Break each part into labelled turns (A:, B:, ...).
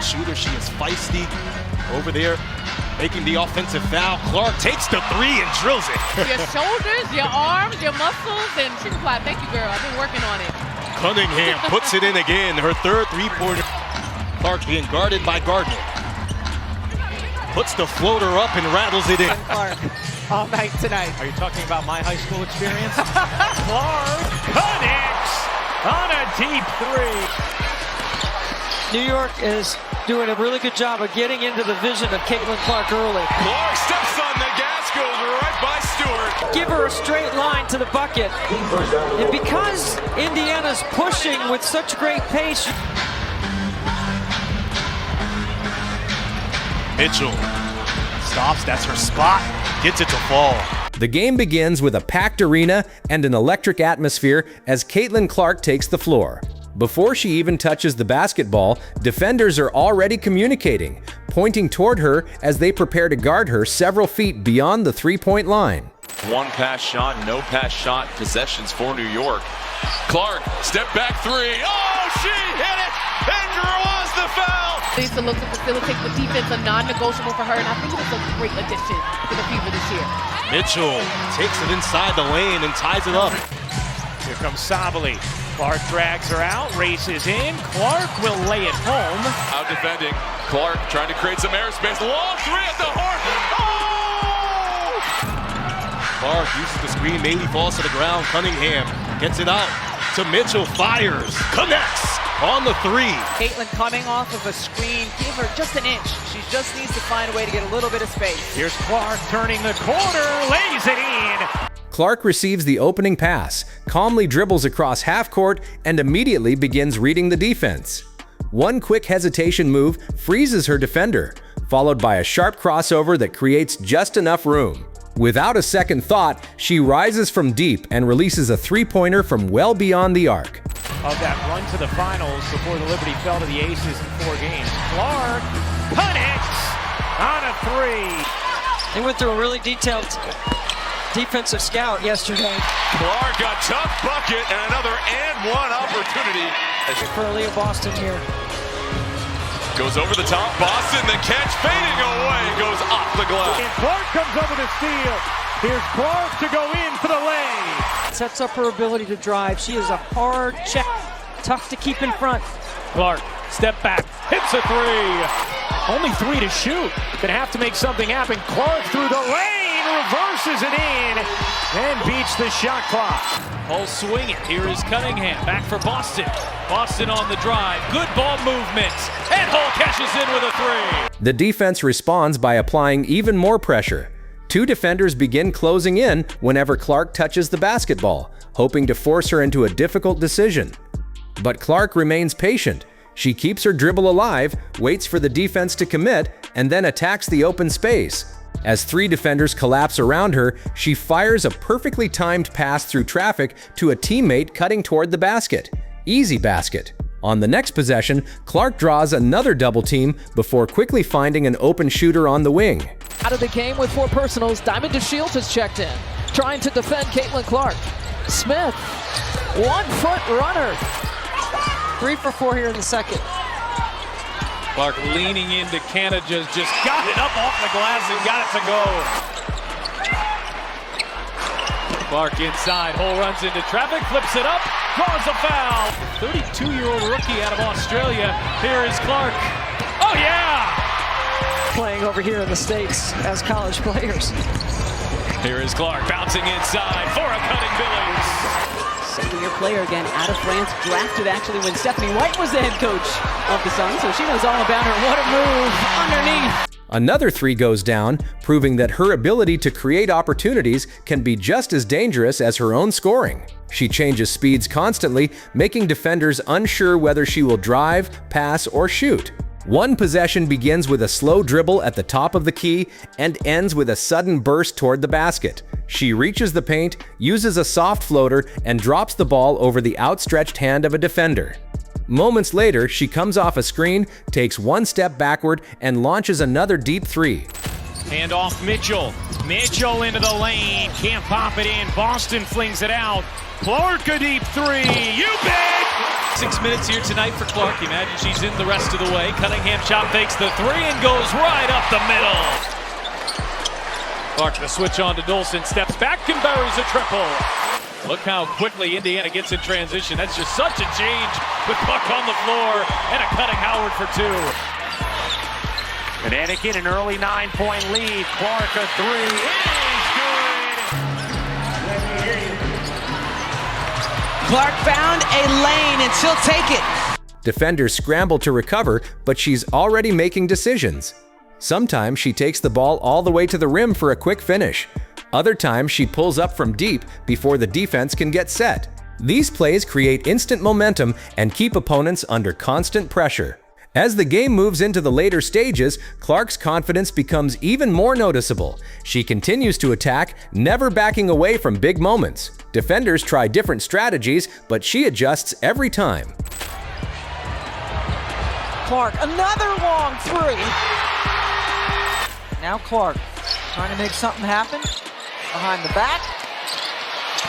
A: three-point shooter. She is feisty over there, making the offensive foul. Clark takes the three and drills it.
B: Your shoulders, your arms, your muscles, and she replied, "Thank you, girl. I've been working on it."
A: Cunningham puts it in again, her third three-pointer. Clark being guarded by Gardner. Puts the floater up and rattles it in.
B: Clark, all night tonight.
C: Are you talking about my high school experience? Clark connects on a deep three.
D: New York is doing a really good job of getting into the vision of Caitlin Clark early.
E: Clark steps on the gas, goes right by Stewart.
D: Give her a straight line to the bucket. And because Indiana's pushing with such great pace.
A: Mitchell stops, that's her spot, gets it to fall. The game begins with a packed arena and an electric atmosphere as Caitlin Clark takes the floor. Before she even touches the basketball, defenders are already communicating, pointing toward her as they prepare to guard her several feet beyond the three-point line.
E: One pass shot, no pass shot possessions for New York. Clark, step back three. Oh, she hit it and draws the foul.
B: Needs to look to facilitate the defense, a non-negotiable for her, and I think it's a great addition to the Fever this year.
A: Mitchell takes it inside the lane and ties it up.
C: Here comes Sabali. Clark drags her out, races in. Clark will lay it home.
E: Out defending. Clark trying to create some airspace. Long three at the horn. Oh!
A: Clark uses the screen, maybe falls to the ground. Cunningham gets it out to Mitchell, fires, connects on the three.
F: Caitlin coming off of a screen, give her just an inch. She just needs to find a way to get a little bit of space.
C: Here's Clark turning the corner, lays it in.
A: Clark receives the opening pass, calmly dribbles across half court, and immediately begins reading the defense. One quick hesitation move freezes her defender, followed by a sharp crossover that creates just enough room. Without a second thought, she rises from deep and releases a three-pointer from well beyond the arc.
C: Of that run to the finals before the Liberty fell to the Aces in 4 games. Clark connects on a three.
D: They went through a really detailed defensive scout yesterday.
E: Clark a tough bucket and another and one opportunity.
D: For Aaliyah Boston here.
E: Goes over the top, Boston, the catch fading away, goes off the glass.
C: And Clark comes over to steal. Here's Clark to go in for the lay.
D: Sets up her ability to drive. She is a hard check, tough to keep in front.
C: Clark, step back, hits a three. Only 3 to shoot. Gonna have to make something happen. Clark through the lane, reverses it in, and beats the shot clock. Hull swing it. Here is Cunningham, back for Boston. Boston on the drive, good ball movement, and Hull cashes in with a three.
A: The defense responds by applying even more pressure. 2 defenders begin closing in whenever Clark touches the basketball, hoping to force her into a difficult decision. But Clark remains patient. She keeps her dribble alive, waits for the defense to commit, and then attacks the open space. As 3 defenders collapse around her, she fires a perfectly timed pass through traffic to a teammate cutting toward the basket. Easy basket. On the next possession, Clark draws another double team before quickly finding an open shooter on the wing.
G: Out of the game with 4 personals, Diamond DeShields has checked in, trying to defend Caitlin Clark. Smith, 1-foot runner.
D: 3 for 4 here in the second.
C: Clark leaning into Canada, just got it up off the glass and got it to go. Clark inside, Hull runs into traffic, flips it up, draws a foul. 32-year-old rookie out of Australia. Here is Clark. Oh yeah!
D: Playing over here in the States as college players.
C: Here is Clark bouncing inside for a cutting Billings.
F: Second-year player again, out of France, drafted actually when Stephanie White was the head coach of the Suns, so she knows all about her. What a move underneath.
A: Another three goes down, proving that her ability to create opportunities can be just as dangerous as her own scoring. She changes speeds constantly, making defenders unsure whether she will drive, pass, or shoot. One possession begins with a slow dribble at the top of the key and ends with a sudden burst toward the basket. She reaches the paint, uses a soft floater, and drops the ball over the outstretched hand of a defender. Moments later, she comes off a screen, takes one step backward, and launches another deep three.
C: Hand off Mitchell. Mitchell into the lane. Can't pop it in. Boston flings it out. Clark a deep three. You bet! 6 minutes here tonight for Clark. Imagine she's in the rest of the way. Cunningham shot fakes the three and goes right up the middle. Clark the switch on to Dolson, steps back and buries a triple. Look how quickly Indiana gets in transition. That's just such a change with puck on the floor and a cutting Howard for two. And Anakin an early 9-point lead. Clark a three. It is good.
F: Clark found a lane and she'll take it.
A: Defenders scramble to recover, but she's already making decisions. Sometimes she takes the ball all the way to the rim for a quick finish. Other times she pulls up from deep before the defense can get set. These plays create instant momentum and keep opponents under constant pressure. As the game moves into the later stages, Clark's confidence becomes even more noticeable. She continues to attack, never backing away from big moments. Defenders try different strategies, but she adjusts every time.
G: Clark, another long three.
D: Now Clark trying to make something happen. Behind the back.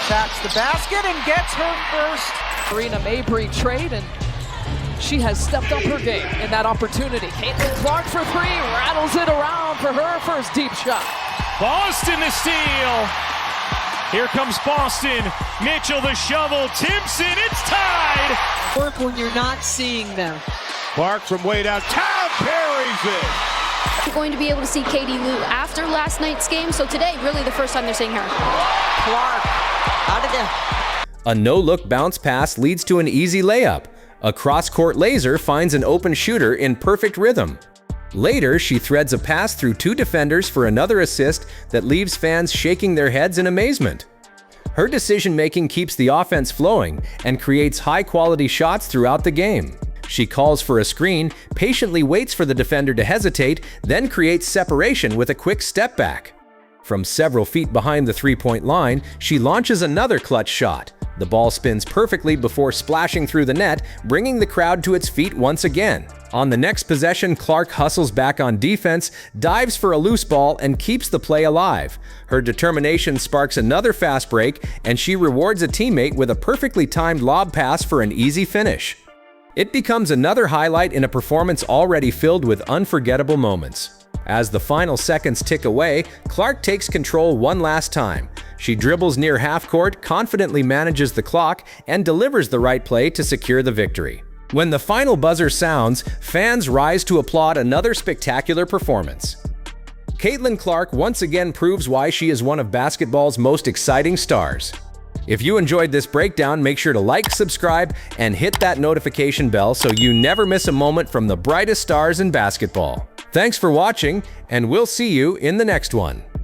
D: Taps the basket and gets her first.
G: Serena Mabry trade, and she has stepped up her game in that opportunity. Caitlin Clark for three, rattles it around for her first deep shot.
C: Boston the steal. Here comes Boston. Mitchell the shovel. Timpson, it's tied.
F: Work when you're not seeing them.
C: Clark from way downtown parries it.
H: We're going to be able to see Katie Lou after last night's game, so today, really the first time they're seeing her.
D: Clark out of there.
A: A no-look bounce pass leads to an easy layup. A cross-court laser finds an open shooter in perfect rhythm. Later, she threads a pass through two defenders for another assist that leaves fans shaking their heads in amazement. Her decision-making keeps the offense flowing and creates high-quality shots throughout the game. She calls for a screen, patiently waits for the defender to hesitate, then creates separation with a quick step back. From several feet behind the three-point line, she launches another clutch shot. The ball spins perfectly before splashing through the net, bringing the crowd to its feet once again. On the next possession, Clark hustles back on defense, dives for a loose ball, and keeps the play alive. Her determination sparks another fast break, and she rewards a teammate with a perfectly timed lob pass for an easy finish. It becomes another highlight in a performance already filled with unforgettable moments. As the final seconds tick away, Clark takes control one last time. She dribbles near half court, confidently manages the clock, and delivers the right play to secure the victory. When the final buzzer sounds, fans rise to applaud another spectacular performance. Caitlin Clark once again proves why she is one of basketball's most exciting stars. If you enjoyed this breakdown, make sure to like, subscribe, and hit that notification bell so you never miss a moment from the brightest stars in basketball. Thanks for watching, and we'll see you in the next one.